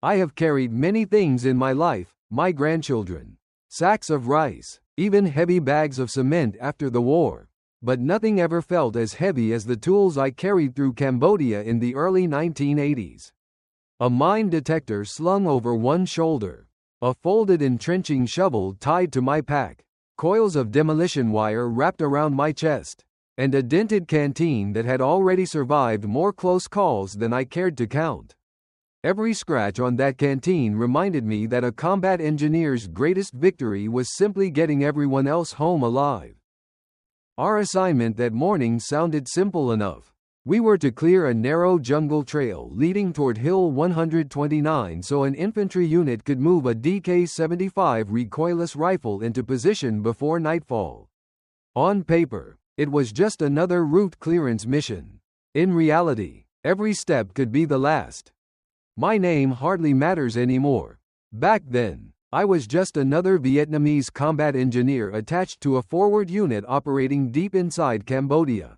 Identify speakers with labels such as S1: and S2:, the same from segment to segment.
S1: I have carried many things in my life, my grandchildren, sacks of rice, even heavy bags of cement after the war, but nothing ever felt as heavy as the tools I carried through Cambodia in the early 1980s. A mine detector slung over one shoulder, a folded entrenching shovel tied to my pack, coils of demolition wire wrapped around my chest, and a dented canteen that had already survived more close calls than I cared to count. Every scratch on that canteen reminded me that a combat engineer's greatest victory was simply getting everyone else home alive. Our assignment that morning sounded simple enough. We were to clear a narrow jungle trail leading toward Hill 129 so an infantry unit could move a DK-75 recoilless rifle into position before nightfall. On paper, it was just another route clearance mission. In reality, every step could be the last. My name hardly matters anymore. Back then, I was just another Vietnamese combat engineer attached to a forward unit operating deep inside Cambodia.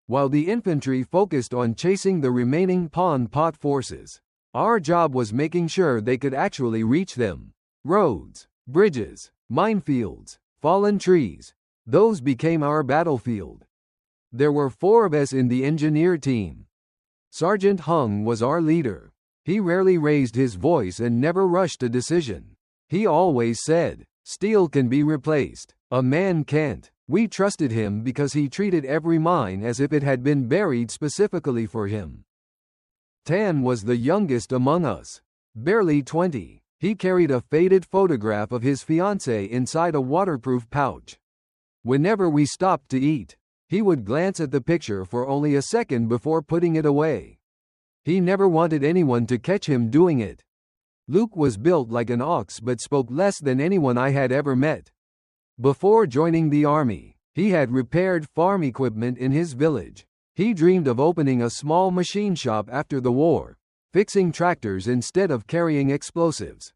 S1: While the infantry focused on chasing the remaining Pol Pot forces, our job was making sure they could actually reach them. Roads, bridges, minefields, fallen trees, those became our battlefield. There were 4 of us in the engineer team. Sergeant Hung was our leader. He rarely raised his voice and never rushed a decision. He always said, "Steel can be replaced. A man can't." We trusted him because he treated every mine as if it had been buried specifically for him. Tan was the youngest among us. Barely 20, he carried a faded photograph of his fiancée inside a waterproof pouch. Whenever we stopped to eat, he would glance at the picture for only a second before putting it away. He never wanted anyone to catch him doing it. Luke was built like an ox but spoke less than anyone I had ever met. Before joining the army, he had repaired farm equipment in his village. He dreamed of opening a small machine shop after the war, fixing tractors instead of carrying explosives.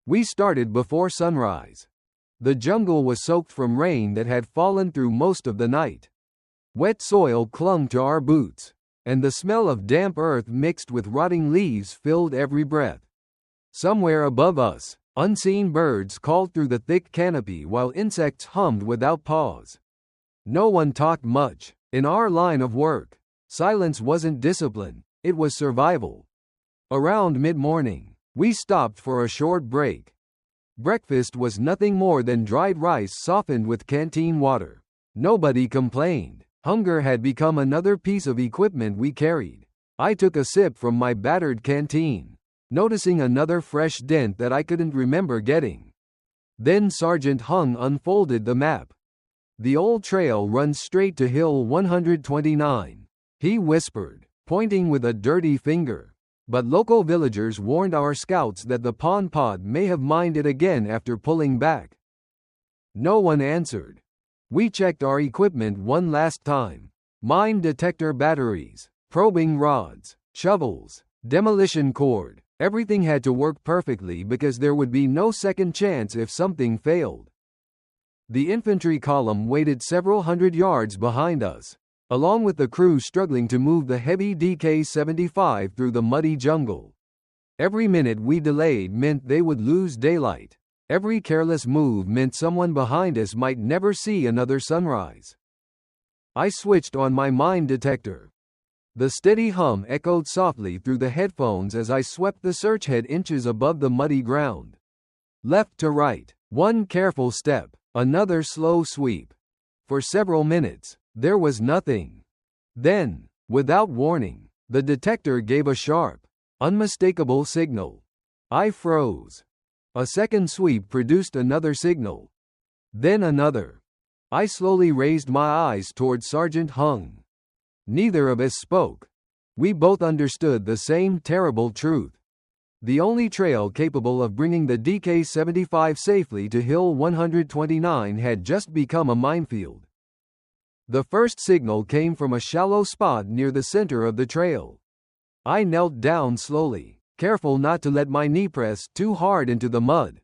S1: We started before sunrise. The jungle was soaked from rain that had fallen through most of the night. Wet soil clung to our boots, and the smell of damp earth mixed with rotting leaves filled every breath. Somewhere above us, unseen birds called through the thick canopy while insects hummed without pause. No one talked much. In our line of work, silence wasn't discipline, it was survival. Around mid-morning, we stopped for a short break. Breakfast was nothing more than dried rice softened with canteen water. Nobody complained. Hunger had become another piece of equipment we carried. I took a sip from my battered canteen, noticing another fresh dent that I couldn't remember getting. Then Sergeant Hung unfolded the map. "The old trail runs straight to Hill 129, he whispered, pointing with a dirty finger. But local villagers warned our scouts that the Pol Pot may have mined it again after pulling back. No one answered. We checked our equipment one last time. Mine detector batteries, probing rods, shovels, demolition cord. Everything had to work perfectly because there would be no second chance if something failed. The infantry column waited several hundred yards behind us, along with the crew struggling to move the heavy DK-75 through the muddy jungle. Every minute we delayed meant they would lose daylight. Every careless move meant someone behind us might never see another sunrise. I switched on my mine detector. The steady hum echoed softly through the headphones as I swept the search head inches above the muddy ground. Left to right, one careful step, another slow sweep. For several minutes, there was nothing. Then, without warning, the detector gave a sharp, unmistakable signal. I froze. A second sweep produced another signal. Then another. I slowly raised my eyes toward Sergeant Hung. Neither of us spoke. We both understood the same terrible truth. The only trail capable of bringing the DK-75 safely to Hill 129 had just become a minefield. The first signal came from a shallow spot near the center of the trail. I knelt down slowly, careful not to let my knee press too hard into the mud.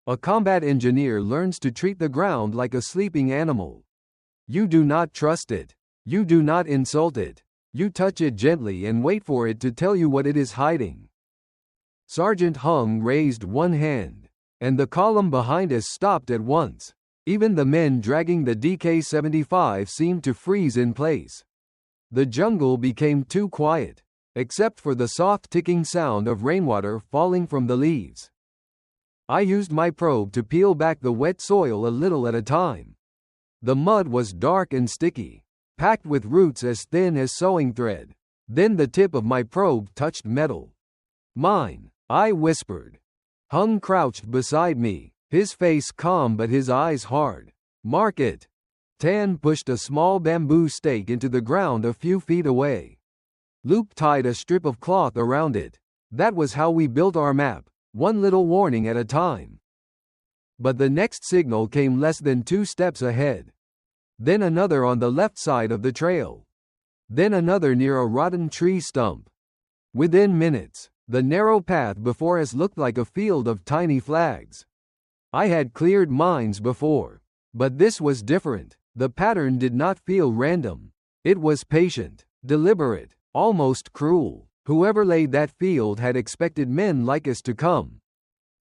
S1: A combat engineer learns to treat the ground like a sleeping animal. You do not trust it. You do not insult it. You touch it gently and wait for it to tell you what it is hiding. Sergeant Hung raised one hand, and the column behind us stopped at once. Even the men dragging the DK-75 seemed to freeze in place. The jungle became too quiet, except for the soft ticking sound of rainwater falling from the leaves. I used my probe to peel back the wet soil a little at a time. The mud was dark and sticky, packed with roots as thin as sewing thread. Then the tip of my probe touched metal. "Mine," I whispered. Hung crouched beside me, his face calm but his eyes hard. "Mark it." Tan pushed a small bamboo stake into the ground a few feet away. Luke tied a strip of cloth around it. That was how we built our map, one little warning at a time. But the next signal came less than 2 steps ahead. Then another on the left side of the trail. Then another near a rotten tree stump. Within minutes, the narrow path before us looked like a field of tiny flags. I had cleared mines before, but this was different. The pattern did not feel random. It was patient, deliberate, almost cruel. Whoever laid that field had expected men like us to come.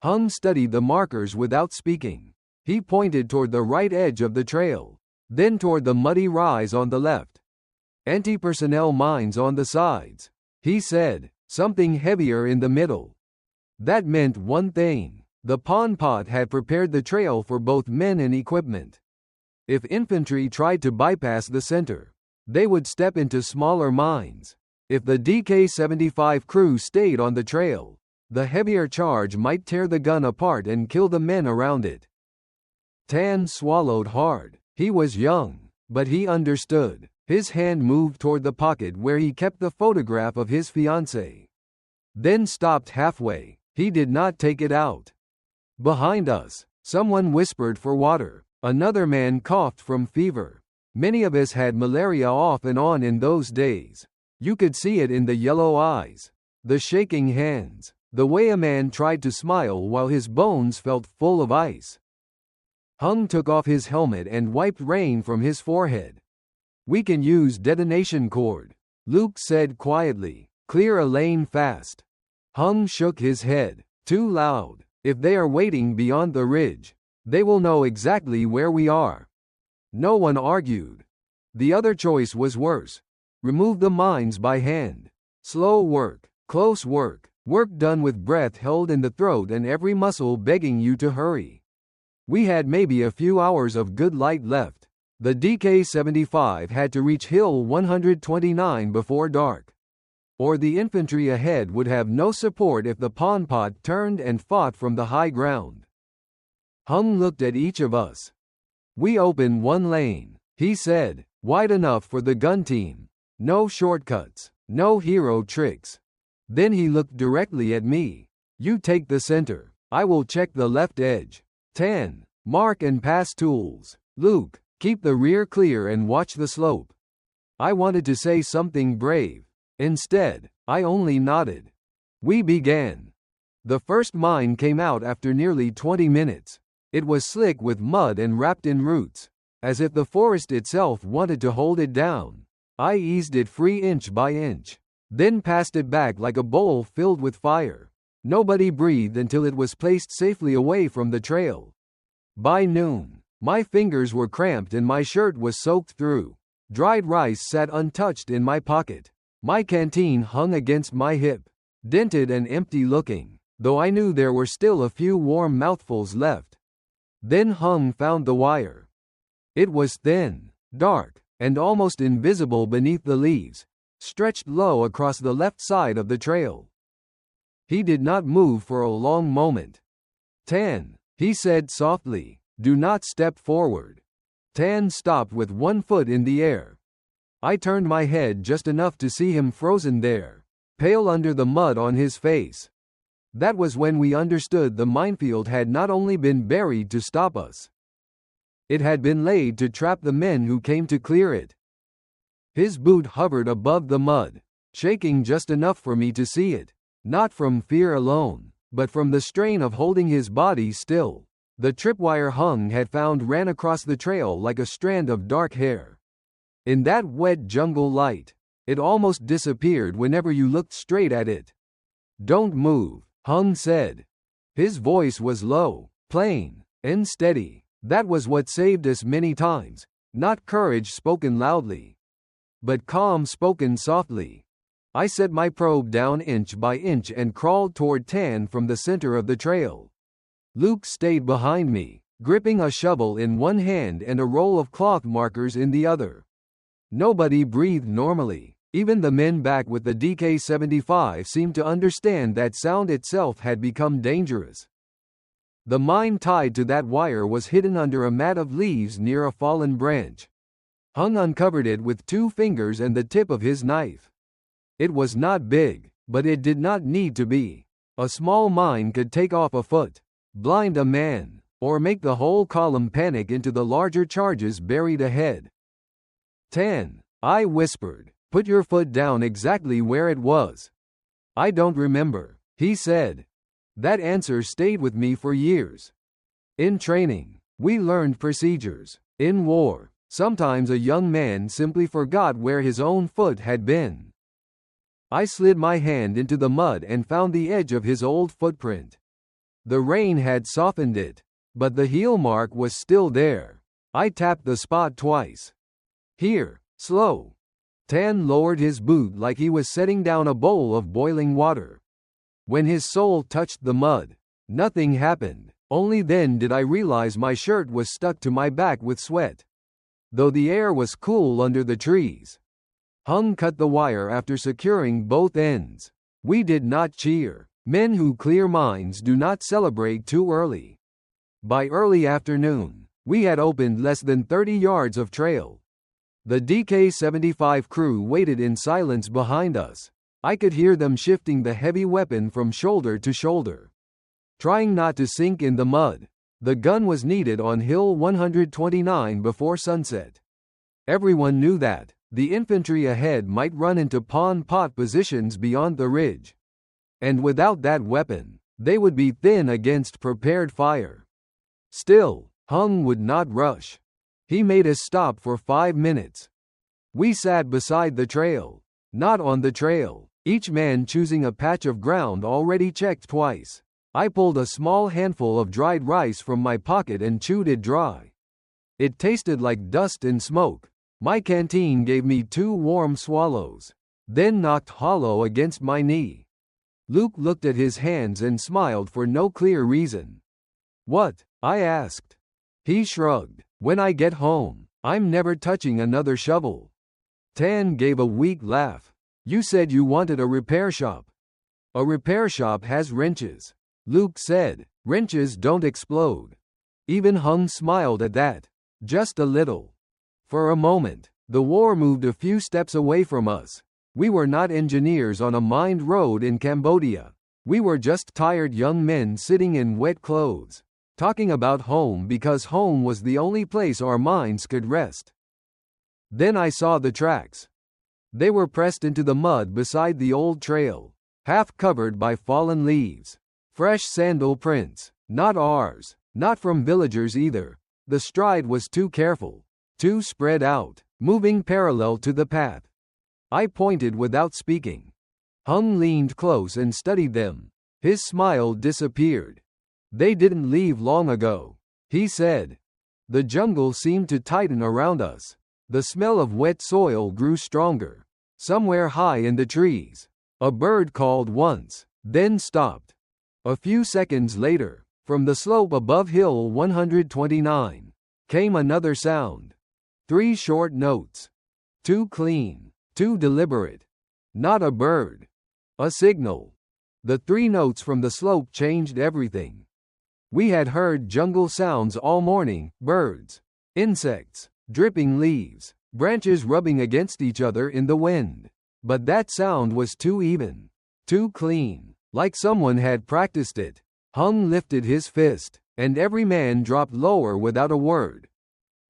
S1: Hung studied the markers without speaking. He pointed toward the right edge of the trail, then toward the muddy rise on the left. Anti-personnel mines on the sides, he said, something heavier in the middle. That meant one thing. The Pon Pot had prepared the trail for both men and equipment. If infantry tried to bypass the center, they would step into smaller mines. If the DK-75 crew stayed on the trail, the heavier charge might tear the gun apart and kill the men around it. Tan swallowed hard. He was young, but he understood. His hand moved toward the pocket where he kept the photograph of his fiancée. Then stopped halfway. He did not take it out. Behind us, someone whispered for water. Another man coughed from fever. Many of us had malaria off and on in those days. You could see it in the yellow eyes, the shaking hands, the way a man tried to smile while his bones felt full of ice. Hung took off his helmet and wiped rain from his forehead. "We can use detonation cord," Luke said quietly. "Clear a lane fast." Hung shook his head. "Too loud. If they are waiting beyond the ridge, they will know exactly where we are." No one argued. The other choice was worse. Remove the mines by hand. Slow work, close work, work done with breath held in the throat and every muscle begging you to hurry. We had maybe a few hours of good light left. The DK-75 had to reach Hill 129 before dark. Or the infantry ahead would have no support if the Pon Pot turned and fought from the high ground. Hung looked at each of us. "We open one lane," he said, "wide enough for the gun team. No shortcuts, no hero tricks." Then he looked directly at me. "You take the center. I will check the left edge. Tan, mark and pass tools. Luke, keep the rear clear and watch the slope." I wanted to say something brave. Instead, I only nodded. We began. The first mine came out after nearly 20 minutes. It was slick with mud and wrapped in roots, as if the forest itself wanted to hold it down. I eased it free inch by inch, then passed it back like a bowl filled with fire. Nobody breathed until it was placed safely away from the trail. By noon, my fingers were cramped and my shirt was soaked through. Dried rice sat untouched in my pocket. My canteen hung against my hip, dented and empty looking, though I knew there were still a few warm mouthfuls left. Then Hung found the wire. It was thin, dark, and almost invisible beneath the leaves, stretched low across the left side of the trail. He did not move for a long moment. "Tan," he said softly, "do not step forward." Tan stopped with one foot in the air. I turned my head just enough to see him frozen there, pale under the mud on his face. That was when we understood the minefield had not only been buried to stop us. It had been laid to trap the men who came to clear it. His boot hovered above the mud, shaking just enough for me to see it, not from fear alone, but from the strain of holding his body still. The tripwire Hung had found ran across the trail like a strand of dark hair. In that wet jungle light, it almost disappeared whenever you looked straight at it. "Don't move," Hung said. His voice was low, plain, and steady. That was what saved us many times. Not courage spoken loudly, but calm spoken softly. I set my probe down inch by inch and crawled toward Tan from the center of the trail. Luke stayed behind me, gripping a shovel in one hand and a roll of cloth markers in the other. Nobody breathed normally. Even the men back with the DK-75 seemed to understand that sound itself had become dangerous. The mine tied to that wire was hidden under a mat of leaves near a fallen branch. Hung uncovered it with 2 fingers and the tip of his knife. It was not big, but it did not need to be. A small mine could take off a foot, blind a man, or make the whole column panic into the larger charges buried ahead. Tan, I whispered. Put your foot down exactly where it was. I don't remember, he said. That answer stayed with me for years. In training, we learned procedures. In war, sometimes a young man simply forgot where his own foot had been. I slid my hand into the mud and found the edge of his old footprint. The rain had softened it, but the heel mark was still there. I tapped the spot twice. Here, slow. Tan lowered his boot like he was setting down a bowl of boiling water. When his sole touched the mud, nothing happened. Only then did I realize my shirt was stuck to my back with sweat, though the air was cool under the trees. Hung cut the wire after securing both ends. We did not cheer. Men who clear mines do not celebrate too early. By early afternoon, we had opened less than 30 yards of trail. The DK-75 crew waited in silence behind us. I could hear them shifting the heavy weapon from shoulder to shoulder, trying not to sink in the mud. The gun was needed on Hill 129 before sunset. Everyone knew that the infantry ahead might run into pon pot positions beyond the ridge. And without that weapon, they would be thin against prepared fire. Still, Hung would not rush. He made us stop for 5 minutes. We sat beside the trail, not on the trail, each man choosing a patch of ground already checked twice. I pulled a small handful of dried rice from my pocket and chewed it dry. It tasted like dust and smoke. My canteen gave me 2 warm swallows, then knocked hollow against my knee. Luke looked at his hands and smiled for no clear reason. What? I asked. He shrugged. When I get home, I'm never touching another shovel. Tan gave a weak laugh. You said you wanted a repair shop. A repair shop has wrenches, Luke said. Wrenches don't explode. Even Hung smiled at that. Just a little. For a moment, the war moved a few steps away from us. We were not engineers on a mined road in Cambodia. We were just tired young men sitting in wet clothes, talking about home because home was the only place our minds could rest. Then I saw the tracks. They were pressed into the mud beside the old trail, half covered by fallen leaves. Fresh sandal prints, not ours, not from villagers either. The stride was too careful, too spread out, moving parallel to the path. I pointed without speaking. Hung leaned close and studied them. His smile disappeared. They didn't leave long ago, he said. The jungle seemed to tighten around us. The smell of wet soil grew stronger. Somewhere high in the trees, a bird called once, then stopped. A few seconds later, from the slope above Hill 129, came another sound. 3 short notes. Too clean, too deliberate. Not a bird. A signal. The 3 notes from the slope changed everything. We had heard jungle sounds all morning, birds, insects, dripping leaves, branches rubbing against each other in the wind. But that sound was too even, too clean, like someone had practiced it. Hung lifted his fist, and every man dropped lower without a word.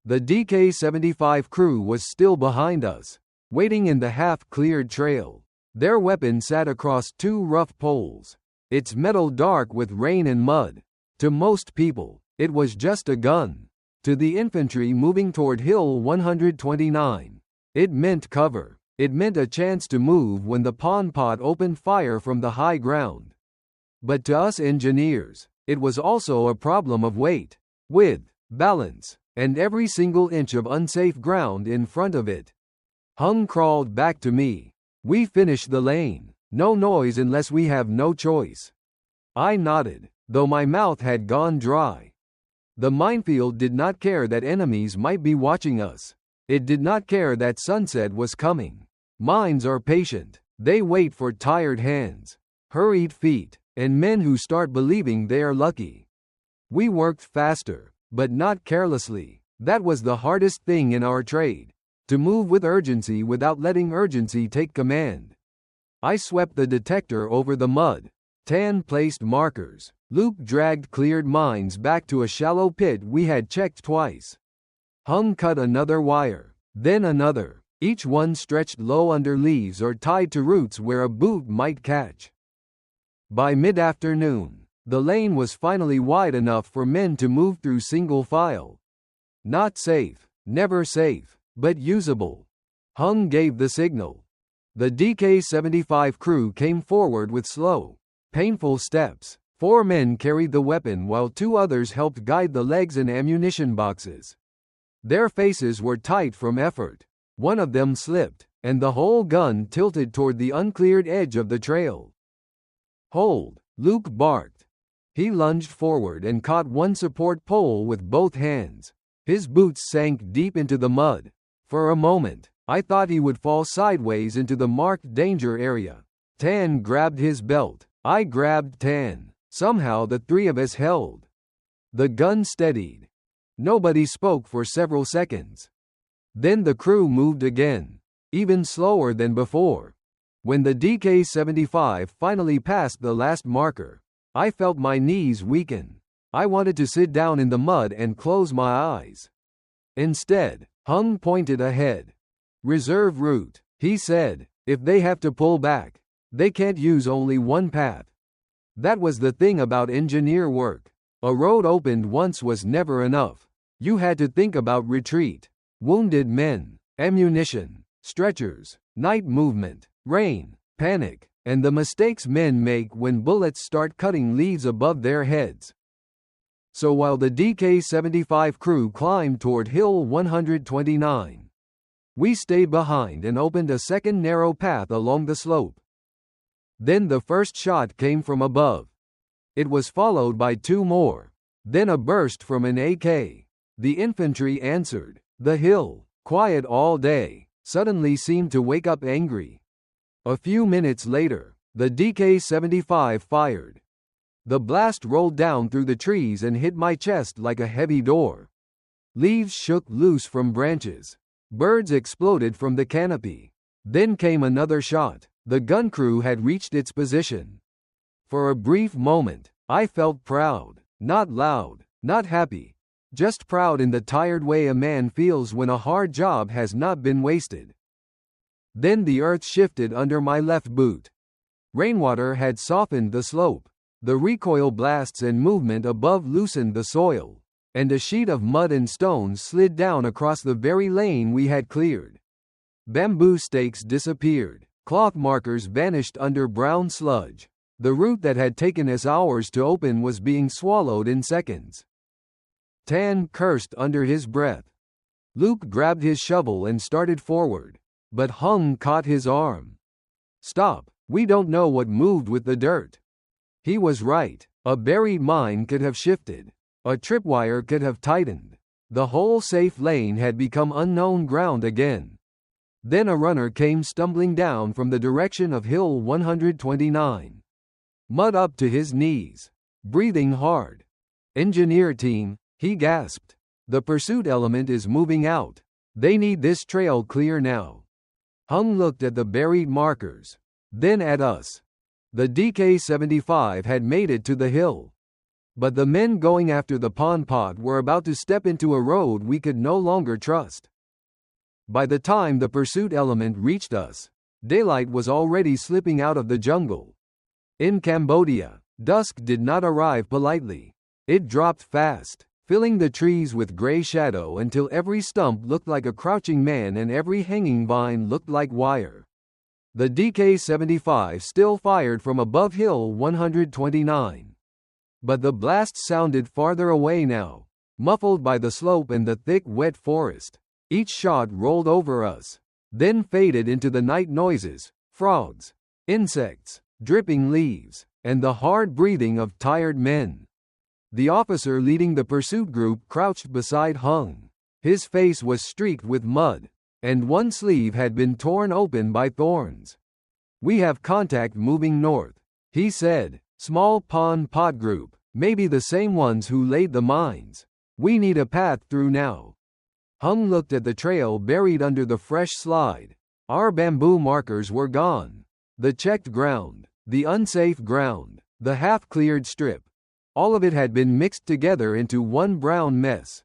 S1: The DK-75 crew was still behind us, waiting in the half-cleared trail. Their weapon sat across 2 rough poles, its metal dark with rain and mud. To most people, it was just a gun. To the infantry moving toward Hill 129, it meant cover. It meant a chance to move when the pon pot opened fire from the high ground. But to us engineers, it was also a problem of weight, width, balance, and every single inch of unsafe ground in front of it. Hung crawled back to me. We finished the lane. No noise unless we have no choice. I nodded, though my mouth had gone dry. The minefield did not care that enemies might be watching us. It did not care that sunset was coming. Mines are patient. They wait for tired hands, hurried feet, and men who start believing they are lucky. We worked faster, but not carelessly. That was the hardest thing in our trade. To move with urgency without letting urgency take command. I swept the detector over the mud. Tan placed markers. Luke dragged cleared mines back to a shallow pit we had checked twice. Hung cut another wire, then another, each one stretched low under leaves or tied to roots where a boot might catch. By mid-afternoon, the lane was finally wide enough for men to move through single file. Not safe, never safe, but usable. Hung gave the signal. The DK-75 crew came forward with slow, painful steps. 4 men carried the weapon while 2 others helped guide the legs and ammunition boxes. Their faces were tight from effort. One of them slipped, and the whole gun tilted toward the uncleared edge of the trail. "Hold," Luke barked. He lunged forward and caught one support pole with both hands. His boots sank deep into the mud. For a moment, I thought he would fall sideways into the marked danger area. Tan grabbed his belt. I grabbed Tan. Somehow the 3 of us held. The gun steadied. Nobody spoke for several seconds. Then the crew moved again, even slower than before. When the DK-75 finally passed the last marker, I felt my knees weaken. I wanted to sit down in the mud and close my eyes. Instead, Hung pointed ahead. "Reserve route," he said. "If they have to pull back, they can't use only one path." That was the thing about engineer work. A road opened once was never enough. You had to think about retreat, wounded men, ammunition, stretchers, night movement, rain, panic, and the mistakes men make when bullets start cutting leaves above their heads. So while the DK-75 crew climbed toward Hill 129, we stayed behind and opened a second narrow path along the slope. Then the first shot came from above. It was followed by 2 more. Then a burst from an AK. The infantry answered. The hill, quiet all day, suddenly seemed to wake up angry. A few minutes later, the DK-75 fired. The blast rolled down through the trees and hit my chest like a heavy door. Leaves shook loose from branches. Birds exploded from the canopy. Then came another shot. The gun crew had reached its position. For a brief moment, I felt proud. Not loud, not happy. Just proud in the tired way a man feels when a hard job has not been wasted. Then the earth shifted under my left boot. Rainwater had softened the slope. The recoil blasts and movement above loosened the soil, and a sheet of mud and stones slid down across the very lane we had cleared. Bamboo stakes disappeared. Cloth markers vanished under brown sludge. The route that had taken us hours to open was being swallowed in seconds. Tan cursed under his breath. Luke grabbed his shovel and started forward, but Hung caught his arm. "Stop, we don't know what moved with the dirt." He was right. A buried mine could have shifted. A tripwire could have tightened. The whole safe lane had become unknown ground again. Then a runner came stumbling down from the direction of Hill 129. Mud up to his knees. Breathing hard. "Engineer team," he gasped. "The pursuit element is moving out. They need this trail clear now." Hung looked at the buried markers. Then at us. The DK-75 had made it to the hill. But the men going after the pon pot were about to step into a road we could no longer trust. By the time the pursuit element reached us, daylight was already slipping out of the jungle. In Cambodia, dusk did not arrive politely. It dropped fast, filling the trees with gray shadow until every stump looked like a crouching man and every hanging vine looked like wire. The DK-75 still fired from above Hill 129. But the blast sounded farther away now, muffled by the slope and the thick wet forest. Each shot rolled over us, then faded into the night noises, frogs, insects, dripping leaves, and the hard breathing of tired men. The officer leading the pursuit group crouched beside Hung. His face was streaked with mud, and one sleeve had been torn open by thorns. "We have contact moving north," he said. "Small pond pod group, maybe the same ones who laid the mines. We need a path through now." Hung looked at the trail buried under the fresh slide. Our bamboo markers were gone. The checked ground, the unsafe ground, the half-cleared strip. All of it had been mixed together into one brown mess.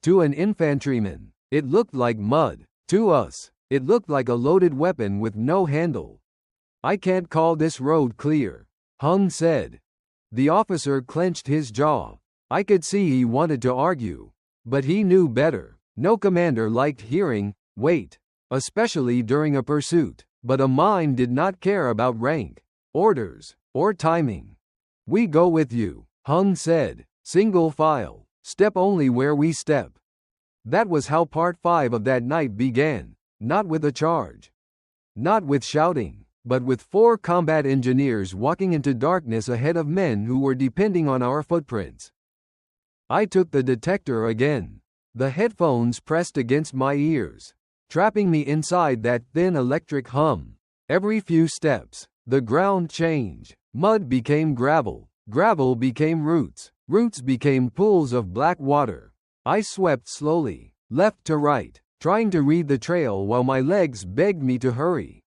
S1: To an infantryman, it looked like mud. To us, it looked like a loaded weapon with no handle. "I can't call this road clear," Hung said. The officer clenched his jaw. I could see he wanted to argue, but he knew better. No commander liked hearing, "Wait," especially during a pursuit, but a mine did not care about rank, orders, or timing. "We go with you," Hung said. "Single file, step only where we step." That was how part 5 of that night began, not with a charge, not with shouting, but with 4 combat engineers walking into darkness ahead of men who were depending on our footprints. I took the detector again. The headphones pressed against my ears, trapping me inside that thin electric hum. Every few steps, the ground changed. Mud became gravel, gravel became roots, roots became pools of black water. I swept slowly, left to right, trying to read the trail while my legs begged me to hurry.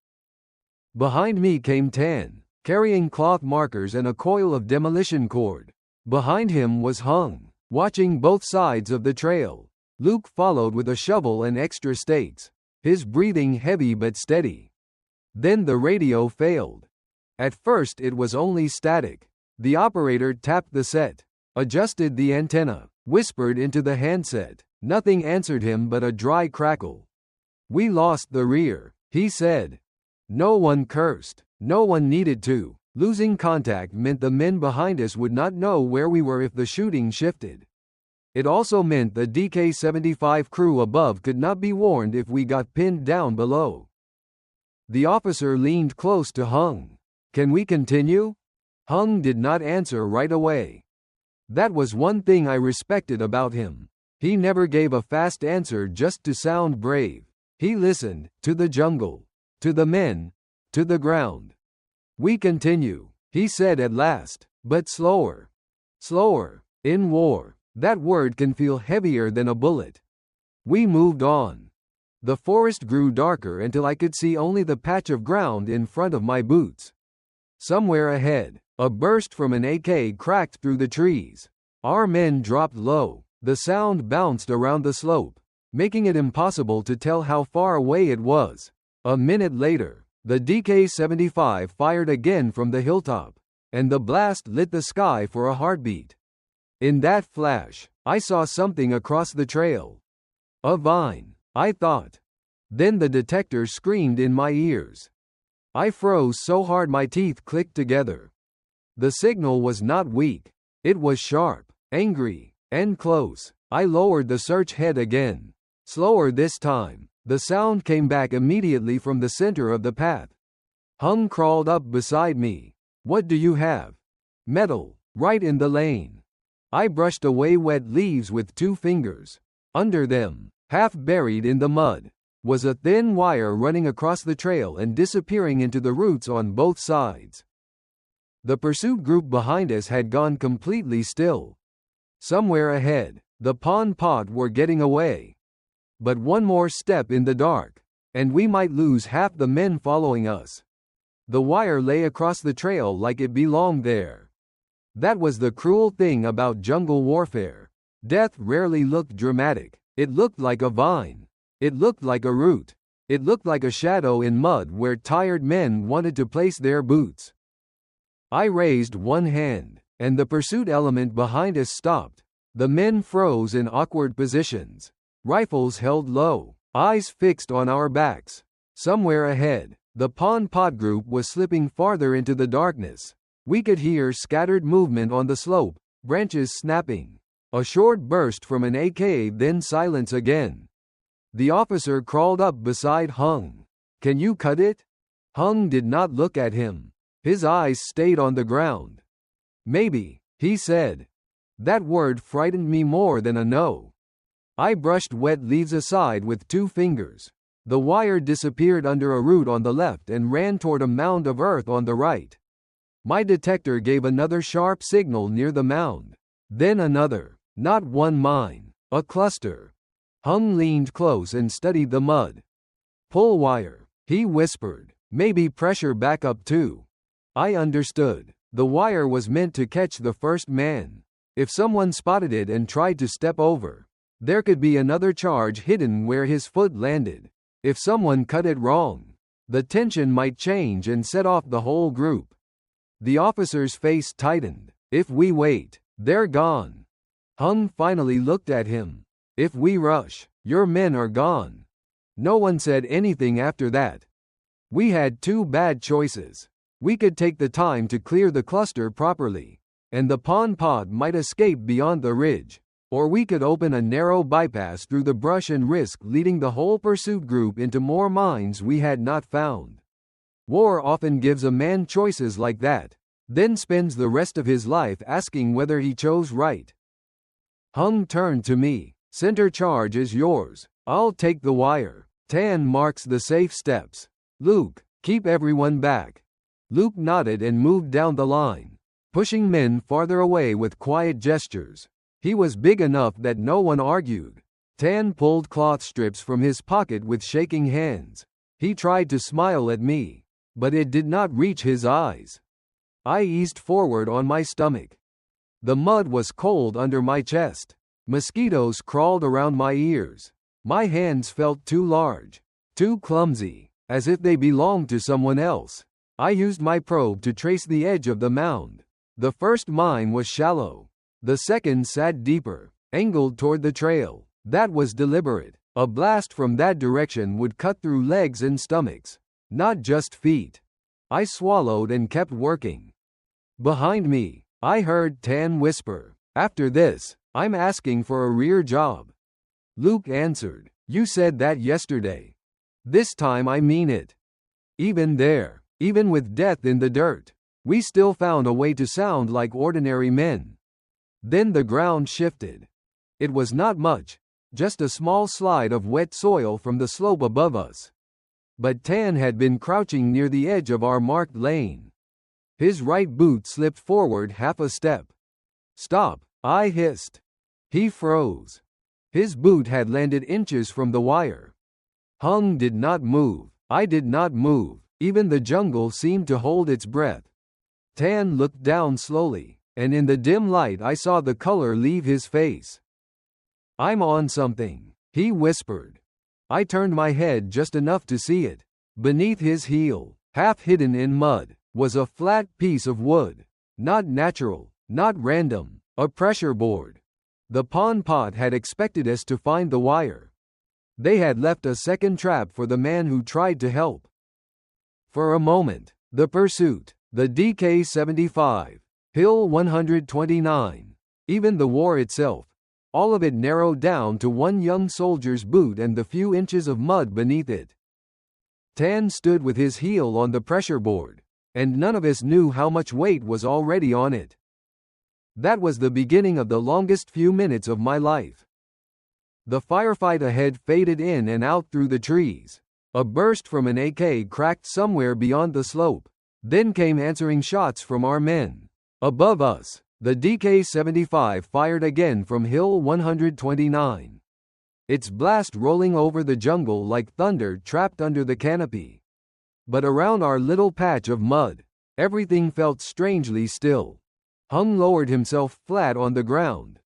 S1: Behind me came Tan, carrying cloth markers and a coil of demolition cord. Behind him was Hung, watching both sides of the trail. Luke followed with a shovel and extra stakes, his breathing heavy but steady. Then the radio failed. At first it was only static. The operator tapped the set, adjusted the antenna, whispered into the handset. Nothing answered him but a dry crackle. "We lost the rear," he said. No one cursed. No one needed to. Losing contact meant the men behind us would not know where we were if the shooting shifted. It also meant the DK-75 crew above could not be warned if we got pinned down below. The officer leaned close to Hung. "Can we continue?" Hung did not answer right away. That was one thing I respected about him. He never gave a fast answer just to sound brave. He listened, to the jungle, to the men, to the ground. "We continue," he said at last, "but slower. Slower. In war, that word can feel heavier than a bullet." We moved on. The forest grew darker until I could see only the patch of ground in front of my boots. Somewhere ahead, a burst from an AK cracked through the trees. Our men dropped low. The sound bounced around the slope, making it impossible to tell how far away it was. A minute later, the DK-75 fired again from the hilltop, and the blast lit the sky for a heartbeat. In that flash, I saw something across the trail. A vine, I thought. Then the detector screamed in my ears. I froze so hard my teeth clicked together. The signal was not weak. It was sharp, angry, and close. I lowered the search head again. Slower this time. The sound came back immediately from the center of the path. Hung crawled up beside me. "What do you have?" "Metal, right in the lane." I brushed away wet leaves with 2 fingers. Under them, half buried in the mud, was a thin wire running across the trail and disappearing into the roots on both sides. The pursuit group behind us had gone completely still. Somewhere ahead, the pon pod were getting away. But one more step in the dark, and we might lose half the men following us. The wire lay across the trail like it belonged there. That was the cruel thing about jungle warfare. Death rarely looked dramatic. It looked like a vine. It looked like a root. It looked like a shadow in mud where tired men wanted to place their boots. I raised one hand, and the pursuit element behind us stopped. The men froze in awkward positions. Rifles held low, eyes fixed on our backs. Somewhere ahead, The Pon Pot group was slipping farther into the darkness. We could hear scattered movement on the slope, branches snapping. A short burst from an AK, then silence again. The officer crawled up beside Hung. "Can you cut it?" Hung did not look at him. His eyes stayed on the ground. "Maybe," he said. That word frightened me more than a no. I brushed wet leaves aside with 2 fingers. The wire disappeared under a root on the left and ran toward a mound of earth on the right. My detector gave another sharp signal near the mound. Then another. Not one mine. A cluster. Hung leaned close and studied the mud. "Pull wire," he whispered. "Maybe pressure backup too." I understood. The wire was meant to catch the first man. If someone spotted it and tried to step over, there could be another charge hidden where his foot landed. If someone cut it wrong, the tension might change and set off the whole group. The officer's face tightened. "If we wait, they're gone." Hung finally looked at him. "If we rush, your men are gone." No one said anything after that. We had 2 bad choices. We could take the time to clear the cluster properly, and the Pon Pot might escape beyond the ridge. Or we could open a narrow bypass through the brush and risk leading the whole pursuit group into more mines we had not found. War often gives a man choices like that, then spends the rest of his life asking whether he chose right. Hung turned to me. "Center charge is yours. I'll take the wire. Tan marks the safe steps. Luke, keep everyone back." Luke nodded and moved down the line, pushing men farther away with quiet gestures. He was big enough that no one argued. Tan pulled cloth strips from his pocket with shaking hands. He tried to smile at me, but it did not reach his eyes. I eased forward on my stomach. The mud was cold under my chest. Mosquitoes crawled around my ears. My hands felt too large, too clumsy, as if they belonged to someone else. I used my probe to trace the edge of the mound. The first mine was shallow. The second sat deeper, angled toward the trail. That was deliberate. A blast from that direction would cut through legs and stomachs, not just feet. I swallowed and kept working. Behind me, I heard Tan whisper, "After this, I'm asking for a rear job." Luke answered, "You said that yesterday. This time I mean it." Even there, even with death in the dirt, we still found a way to sound like ordinary men. Then the ground shifted. It was not much, just a small slide of wet soil from the slope above us. But Tan had been crouching near the edge of our marked lane. His right boot slipped forward half a step. "Stop," I hissed. He froze. His boot had landed inches from the wire. Hung did not move. I did not move. Even the jungle seemed to hold its breath. Tan looked down slowly, and in the dim light I saw the color leave his face. "I'm on something," he whispered. I turned my head just enough to see it. Beneath his heel, half hidden in mud, was a flat piece of wood. Not natural, not random, a pressure board. The Pon Pot had expected us to find the wire. They had left a second trap for the man who tried to help. For a moment, the pursuit, the DK-75, Hill 129, even the war itself, all of it narrowed down to one young soldier's boot and the few inches of mud beneath it. Tan stood with his heel on the pressure board, and none of us knew how much weight was already on it. That was the beginning of the longest few minutes of my life. The firefight ahead faded in and out through the trees. A burst from an AK cracked somewhere beyond the slope. Then came answering shots from our men. Above us, the DK-75 fired again from Hill 129. Its blast rolling over the jungle like thunder trapped under the canopy. But around our little patch of mud, everything felt strangely still. Hung lowered himself flat on the ground.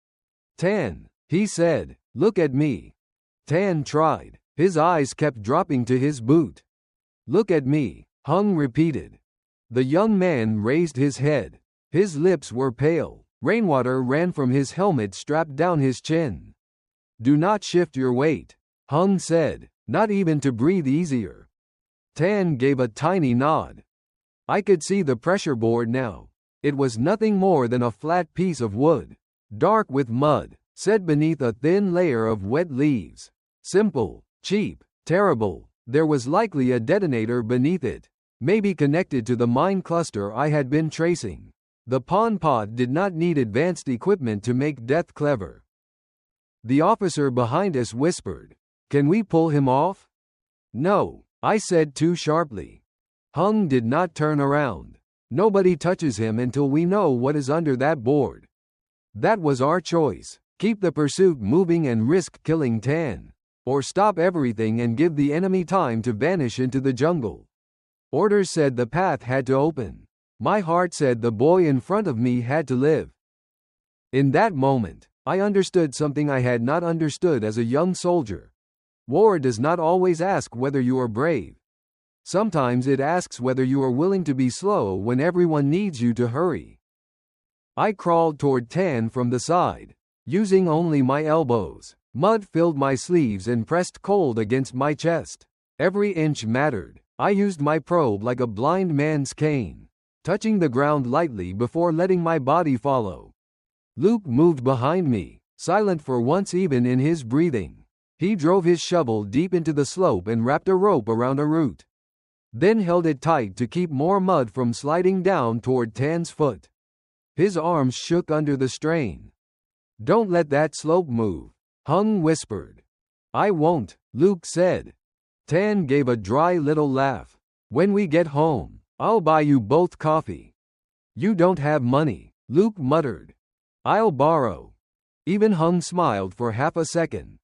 S1: "Tan," he said, "look at me." Tan tried. His eyes kept dropping to his boot. "Look at me," Hung repeated. The young man raised his head. His lips were pale. Rainwater ran from his helmet strapped down his chin. "Do not shift your weight," Hung said, "not even to breathe easier." Tan gave a tiny nod. I could see the pressure board now. It was nothing more than a flat piece of wood, dark with mud, set beneath a thin layer of wet leaves. Simple, cheap, terrible. There was likely a detonator beneath it, maybe connected to the mine cluster I had been tracing. The Pon Pot did not need advanced equipment to make death clever. The officer behind us whispered, "Can we pull him off?" "No," I said too sharply. Hung did not turn around. "Nobody touches him until we know what is under that board." That was our choice. Keep the pursuit moving and risk killing Tan. Or stop everything and give the enemy time to vanish into the jungle. Orders said the path had to open. My heart said the boy in front of me had to live. In that moment, I understood something I had not understood as a young soldier. War does not always ask whether you are brave. Sometimes it asks whether you are willing to be slow when everyone needs you to hurry. I crawled toward Tan from the side, using only my elbows. Mud filled my sleeves and pressed cold against my chest. Every inch mattered. I used my probe like a blind man's cane, touching the ground lightly before letting my body follow. Luke moved behind me, silent for once even in his breathing. He drove his shovel deep into the slope and wrapped a rope around a root. Then held it tight to keep more mud from sliding down toward Tan's foot. His arms shook under the strain. "Don't let that slope move," Hung whispered. "I won't," Luke said. Tan gave a dry little laugh. "When we get home, I'll buy you both coffee." "You don't have money," Luke muttered. "I'll borrow." Even Hung smiled for half a second.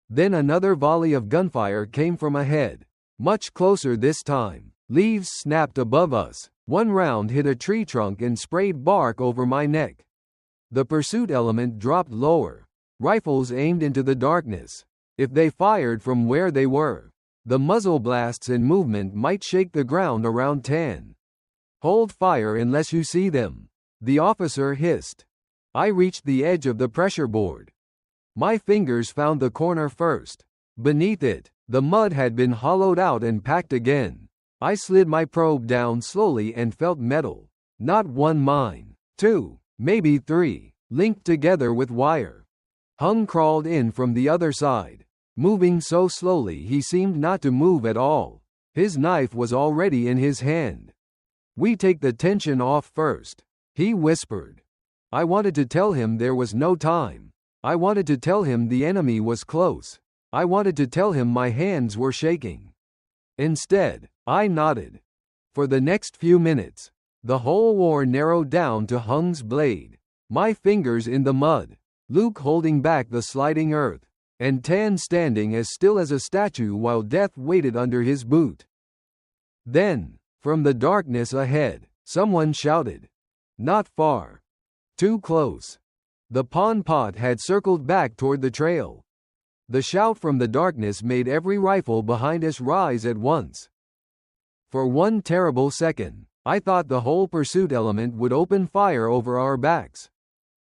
S1: Then another volley of gunfire came from ahead, much closer this time. Leaves snapped above us. One round hit a tree trunk and sprayed bark over my neck. The pursuit element dropped lower. Rifles aimed into the darkness. If they fired from where they were, the muzzle blasts and movement might shake the ground around Tan. "Hold fire unless you see them," the officer hissed. I reached the edge of the pressure board. My fingers found the corner first. Beneath it, the mud had been hollowed out and packed again. I slid my probe down slowly and felt metal. Not one mine, two, maybe three, linked together with wire. Hung crawled in from the other side. Moving so slowly he seemed not to move at all. His knife was already in his hand. "We take the tension off first," he whispered. I wanted to tell him there was no time. I wanted to tell him the enemy was close. I wanted to tell him my hands were shaking. Instead, I nodded. For the next few minutes, the whole war narrowed down to Hung's blade, my fingers in the mud, Luke holding back the sliding earth, and Tan standing as still as a statue while death waited under his boot. Then, from the darkness ahead, someone shouted. Not far. Too close. The Pon Pot had circled back toward the trail. The shout from the darkness made every rifle behind us rise at once. For one terrible second, I thought the whole pursuit element would open fire over our backs.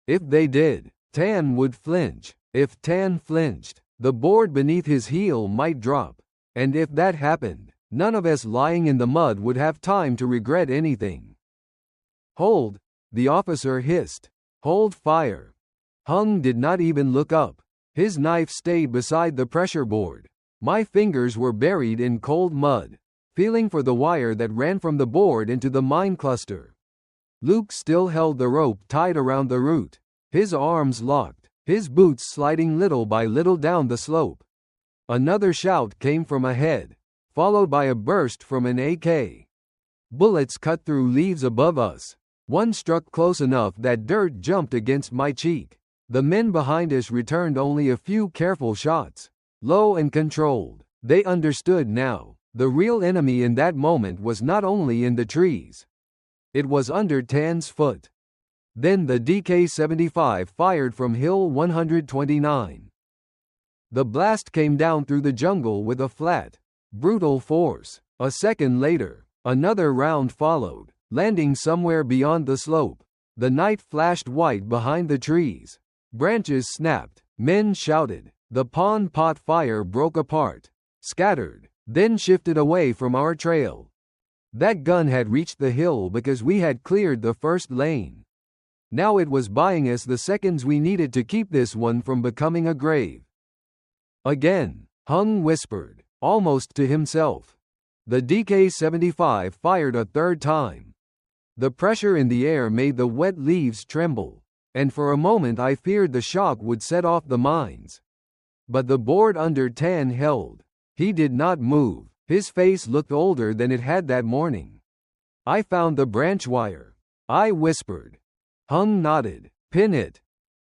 S1: If they did, Tan would flinch. If Tan flinched, the board beneath his heel might drop. And if that happened, none of us lying in the mud would have time to regret anything. "Hold," the officer hissed. "Hold fire." Hung did not even look up. His knife stayed beside the pressure board. My fingers were buried in cold mud, feeling for the wire that ran from the board into the mine cluster. Luke still held the rope tied around the root, his arms locked, his boots sliding little by little down the slope. Another shout came from ahead, followed by a burst from an AK. Bullets cut through leaves above us. One struck close enough that dirt jumped against my cheek. The men behind us returned only a few careful shots, low and controlled. They understood now. The real enemy in that moment was not only in the trees. It was under Tan's foot. Then the DK-75 fired from Hill 129. The blast came down through the jungle with a flat, brutal force. A second later, another round followed, landing somewhere beyond the slope. The night flashed white behind the trees. Branches snapped. Men shouted. The Pon Pot fire broke apart, scattered, then shifted away from our trail. That gun had reached the hill because we had cleared the first lane. Now it was buying us the seconds we needed to keep this one from becoming a grave. Again, Hung whispered, almost to himself. The DK-75 fired a third time. The pressure in the air made the wet leaves tremble, and for a moment I feared the shock would set off the mines. But the board under Tan held. He did not move. His face looked older than it had that morning. I found the branch wire, I whispered. Hung nodded. Pin it.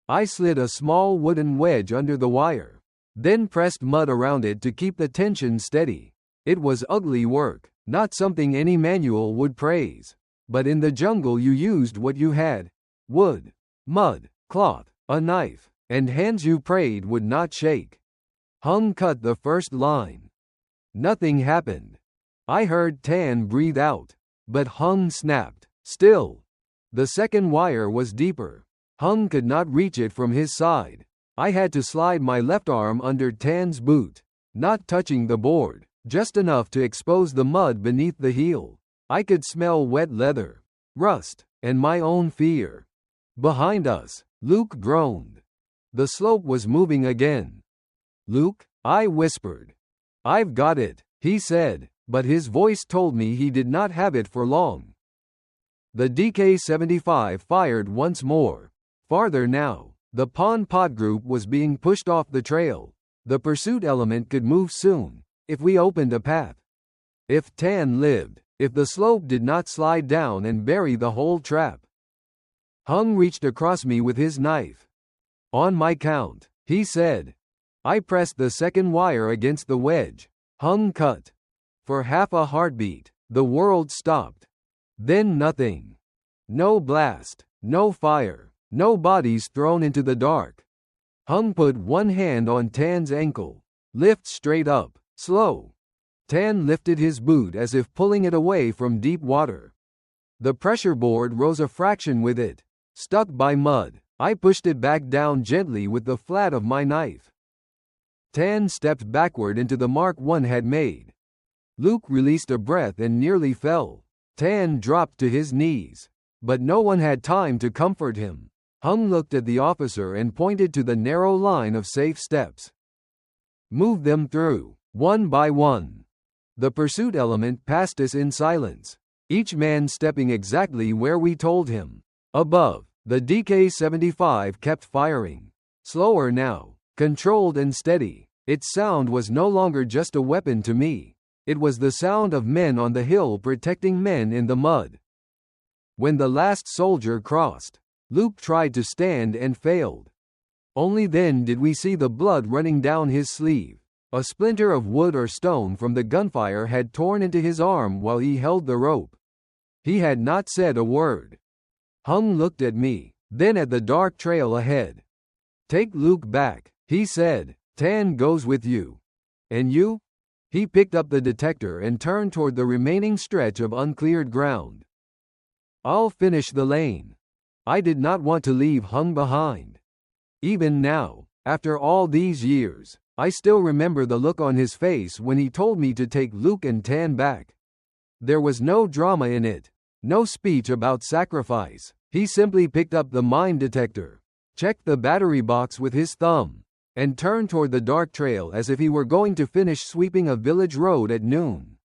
S1: I slid a small wooden wedge under the wire, then pressed mud around it to keep the tension steady. It was ugly work, not something any manual would praise. But in the jungle you used what you had: wood, mud, cloth, a knife, and hands you prayed would not shake. Hung cut the first line. Nothing happened. I heard Tan breathe out, but Hung snapped. Still. The second wire was deeper. Hung could not reach it from his side. I had to slide my left arm under Tan's boot, not touching the board, just enough to expose the mud beneath the heel. I could smell wet leather, rust, and my own fear. Behind us, Luke groaned. The slope was moving again. Luke, I whispered. I've got it, he said, but his voice told me he did not have it for long. The DK-75 fired once more. Farther now, the Pon Pot group was being pushed off the trail. The pursuit element could move soon, if we opened a path. If Tan lived, if the slope did not slide down and bury the whole trap. Hung reached across me with his knife. On my count, he said. I pressed the second wire against the wedge. Hung cut. For half a heartbeat, the world stopped. Then nothing. No blast, no fire, no bodies thrown into the dark. Hung put one hand on Tan's ankle. Lift straight up, slow. Tan lifted his boot as if pulling it away from deep water. The pressure board rose a fraction with it. Stuck by mud, I pushed it back down gently with the flat of my knife. Tan stepped backward into the mark one had made. Luke released a breath and nearly fell. Tan dropped to his knees. But no one had time to comfort him. Hung looked at the officer and pointed to the narrow line of safe steps. Move them through, one by one. The pursuit element passed us in silence, each man stepping exactly where we told him. Above, the DK-75 kept firing. Slower now, controlled and steady. Its sound was no longer just a weapon to me. It was the sound of men on the hill protecting men in the mud. When the last soldier crossed, Luke tried to stand and failed. Only then did we see the blood running down his sleeve. A splinter of wood or stone from the gunfire had torn into his arm while he held the rope. He had not said a word. Hung looked at me, then at the dark trail ahead. Take Luke back, he said. Tan goes with you. And you? He picked up the detector and turned toward the remaining stretch of uncleared ground. I'll finish the lane. I did not want to leave Hung behind. Even now, after all these years, I still remember the look on his face when he told me to take Luke and Tan back. There was no drama in it, no speech about sacrifice. He simply picked up the mine detector, checked the battery box with his thumb, and turned toward the dark trail as if he were going to finish sweeping a village road at noon.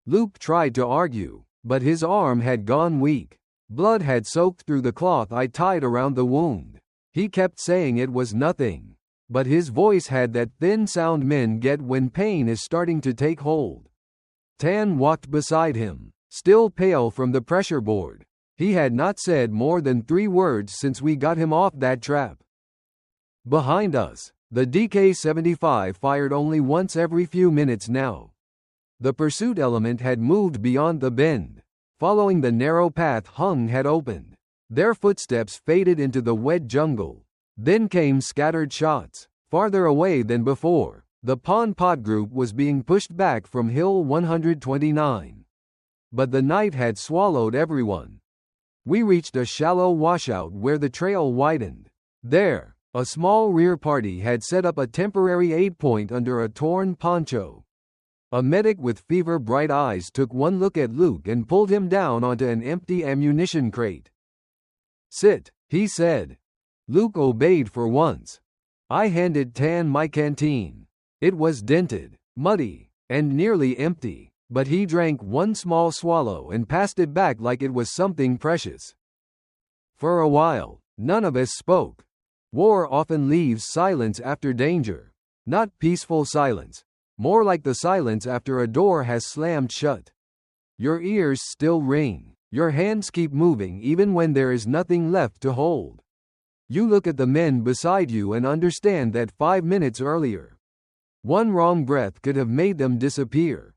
S1: Luke tried to argue, but his arm had gone weak. Blood had soaked through the cloth I tied around the wound. He kept saying it was nothing, but his voice had that thin sound men get when pain is starting to take hold. Tan walked beside him, still pale from the pressure board. He had not said more than 3 words since we got him off that trap. Behind us, the DK-75 fired only once every few minutes now. The pursuit element had moved beyond the bend, following the narrow path Hung had opened. Their footsteps faded into the wet jungle. Then came scattered shots. Farther away than before, the Pon Pot group was being pushed back from Hill 129. But the night had swallowed everyone. We reached a shallow washout where the trail widened. There, a small rear party had set up a temporary aid point under a torn poncho. A medic with fever-bright eyes took one look at Luke and pulled him down onto an empty ammunition crate. "Sit," he said. Luke obeyed for once. I handed Tan my canteen. It was dented, muddy, and nearly empty, but he drank one small swallow and passed it back like it was something precious. For a while, none of us spoke. War often leaves silence after danger. Not peaceful silence, more like the silence after a door has slammed shut. Your ears still ring. Your hands keep moving even when there is nothing left to hold. You look at the men beside you and understand that 5 minutes earlier, one wrong breath could have made them disappear.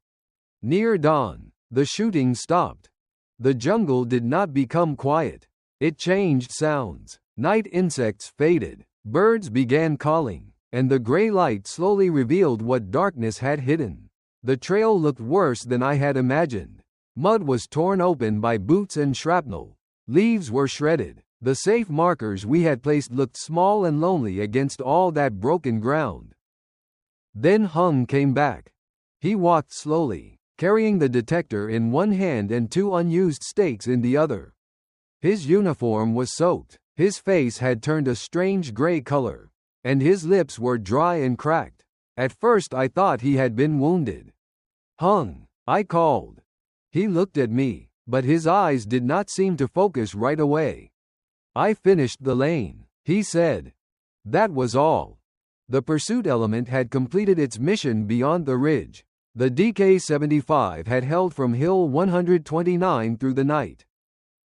S1: Near dawn, the shooting stopped. The jungle did not become quiet. It changed sounds. Night insects faded, birds began calling, and the gray light slowly revealed what darkness had hidden. The trail looked worse than I had imagined. Mud was torn open by boots and shrapnel. Leaves were shredded. The safe markers we had placed looked small and lonely against all that broken ground. Then Hung came back. He walked slowly, carrying the detector in one hand and 2 unused stakes in the other. His uniform was soaked, his face had turned a strange gray color, and his lips were dry and cracked. At first I thought he had been wounded. "Hung," I called. He looked at me, but his eyes did not seem to focus right away. "I finished the lane," he said. That was all. The pursuit element had completed its mission beyond the ridge. The DK-75 had held from Hill 129 through the night.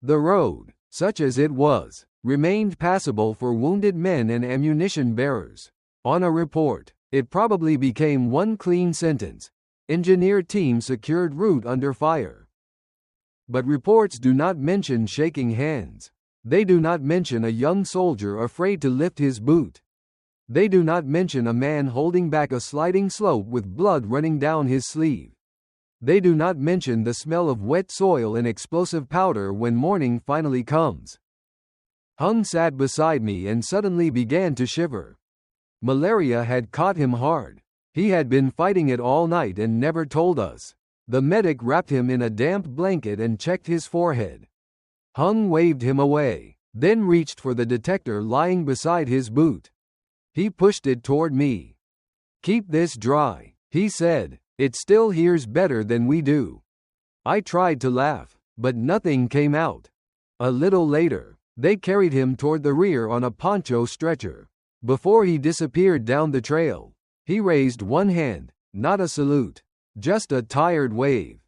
S1: The road, such as it was, remained passable for wounded men and ammunition bearers. On a report, it probably became one clean sentence: engineer team secured route under fire. But reports do not mention shaking hands. They do not mention a young soldier afraid to lift his boot. They do not mention a man holding back a sliding slope with blood running down his sleeve. They do not mention the smell of wet soil and explosive powder when morning finally comes. Hung sat beside me and suddenly began to shiver. Malaria had caught him hard. He had been fighting it all night and never told us. The medic wrapped him in a damp blanket and checked his forehead. Hung waved him away, then reached for the detector lying beside his boot. He pushed it toward me. "Keep this dry," he said. "It still hears better than we do." I tried to laugh, but nothing came out. A little later, they carried him toward the rear on a poncho stretcher. Before he disappeared down the trail, he raised one hand, not a salute, just a tired wave.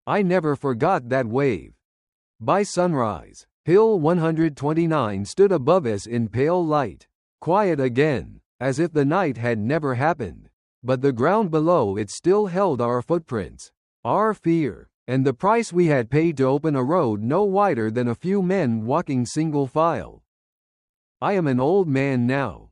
S1: I never forgot that wave. By sunrise, Hill 129 stood above us in pale light, quiet again, as if the night had never happened. But the ground below it still held our footprints, our fear, and the price we had paid to open a road no wider than a few men walking single file. I am an old man now.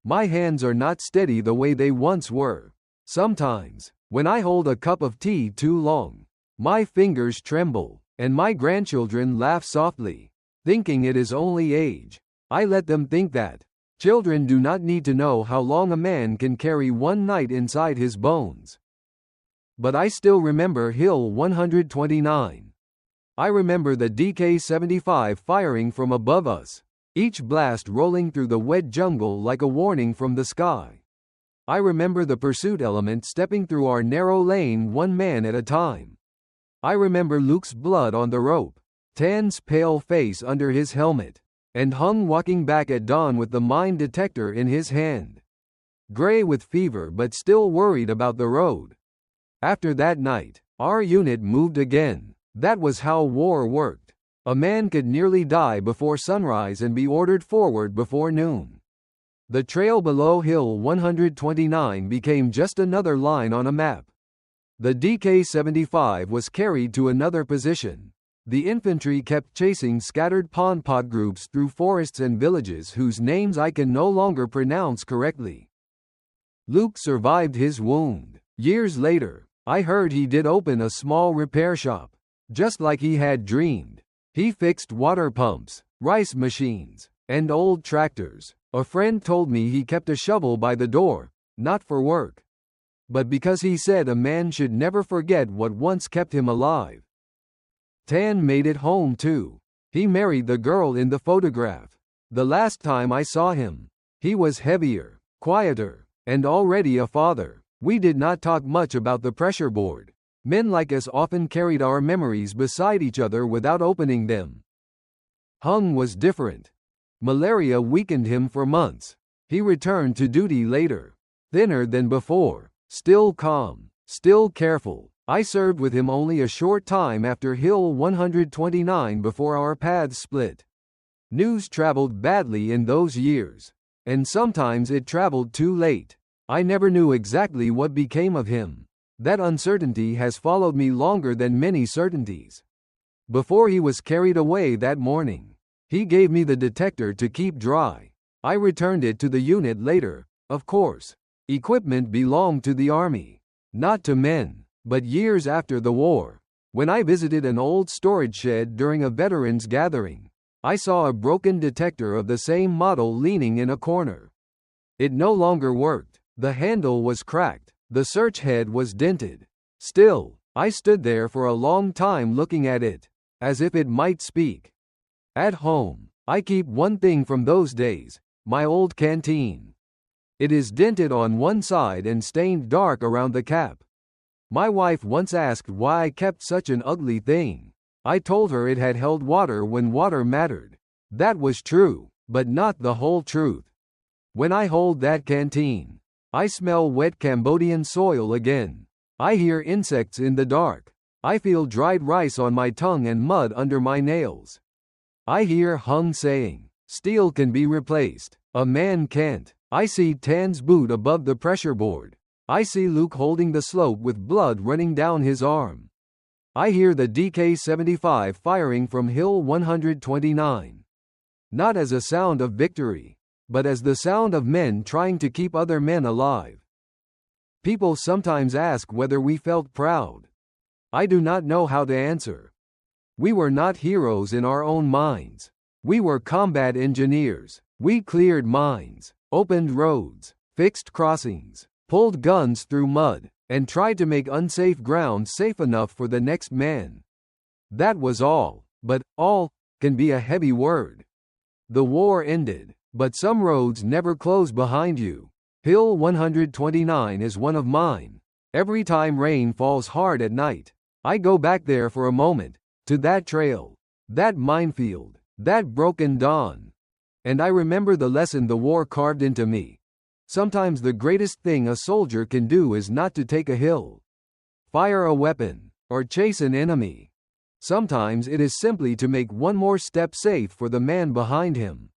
S1: My hands are not steady the way they once were. Sometimes, when I hold a cup of tea too long, my fingers tremble, and my grandchildren laugh softly, thinking it is only age. I let them think that. Children do not need to know how long a man can carry one night inside his bones. But I still remember Hill 129. I remember the DK-75 firing from above us, each blast rolling through the wet jungle like a warning from the sky. I remember the pursuit element stepping through our narrow lane one man at a time. I remember Luke's blood on the rope, Tan's pale face under his helmet, and Hung walking back at dawn with the mine detector in his hand. Gray with fever but still worried about the road. After that night, our unit moved again. That was how war worked. A man could nearly die before sunrise and be ordered forward before noon. The trail below Hill 129 became just another line on a map. The DK-75 was carried to another position. The infantry kept chasing scattered Pon Pot groups through forests and villages whose names I can no longer pronounce correctly. Luke survived his wound. Years later, I heard he did open a small repair shop. Just like he had dreamed. He fixed water pumps, rice machines, and old tractors. A friend told me he kept a shovel by the door, not for work, but because he said a man should never forget what once kept him alive. Tan made it home too. He married the girl in the photograph. The last time I saw him, he was heavier, quieter, and already a father. We did not talk much about the pressure board. Men like us often carried our memories beside each other without opening them. Hung was different. Malaria weakened him for months. He returned to duty later, thinner than before, still calm, still careful. I served with him only a short time after Hill 129 before our paths split. News traveled badly in those years, and sometimes it traveled too late. I never knew exactly what became of him. That uncertainty has followed me longer than many certainties. Before he was carried away that morning, he gave me the detector to keep dry. I returned it to the unit later, of course. Equipment belonged to the army, not to men. But years after the war, when I visited an old storage shed during a veterans gathering, I saw a broken detector of the same model leaning in a corner. It no longer worked. The handle was cracked. The search head was dented. Still, I stood there for a long time looking at it, as if it might speak. At home, I keep one thing from those days, my old canteen. It is dented on one side and stained dark around the cap. My wife once asked why I kept such an ugly thing. I told her it had held water when water mattered. That was true, but not the whole truth. When I hold that canteen, I smell wet Cambodian soil again. I hear insects in the dark. I feel dried rice on my tongue and mud under my nails. I hear Hung saying, "Steel can be replaced. A man can't." I see Tan's boot above the pressure board. I see Luke holding the slope with blood running down his arm. I hear the DK-75 firing from Hill 129. Not as a sound of victory, but as the sound of men trying to keep other men alive. People sometimes ask whether we felt proud. I do not know how to answer. We were not heroes in our own minds. We were combat engineers. We cleared mines, opened roads, fixed crossings, pulled guns through mud, and tried to make unsafe ground safe enough for the next man. That was all, but all can be a heavy word. The war ended, but some roads never close behind you. Hill 129 is one of mine. Every time rain falls hard at night, I go back there for a moment, to that trail, that minefield, that broken dawn. And I remember the lesson the war carved into me. Sometimes the greatest thing a soldier can do is not to take a hill, fire a weapon, or chase an enemy. Sometimes it is simply to make one more step safe for the man behind him.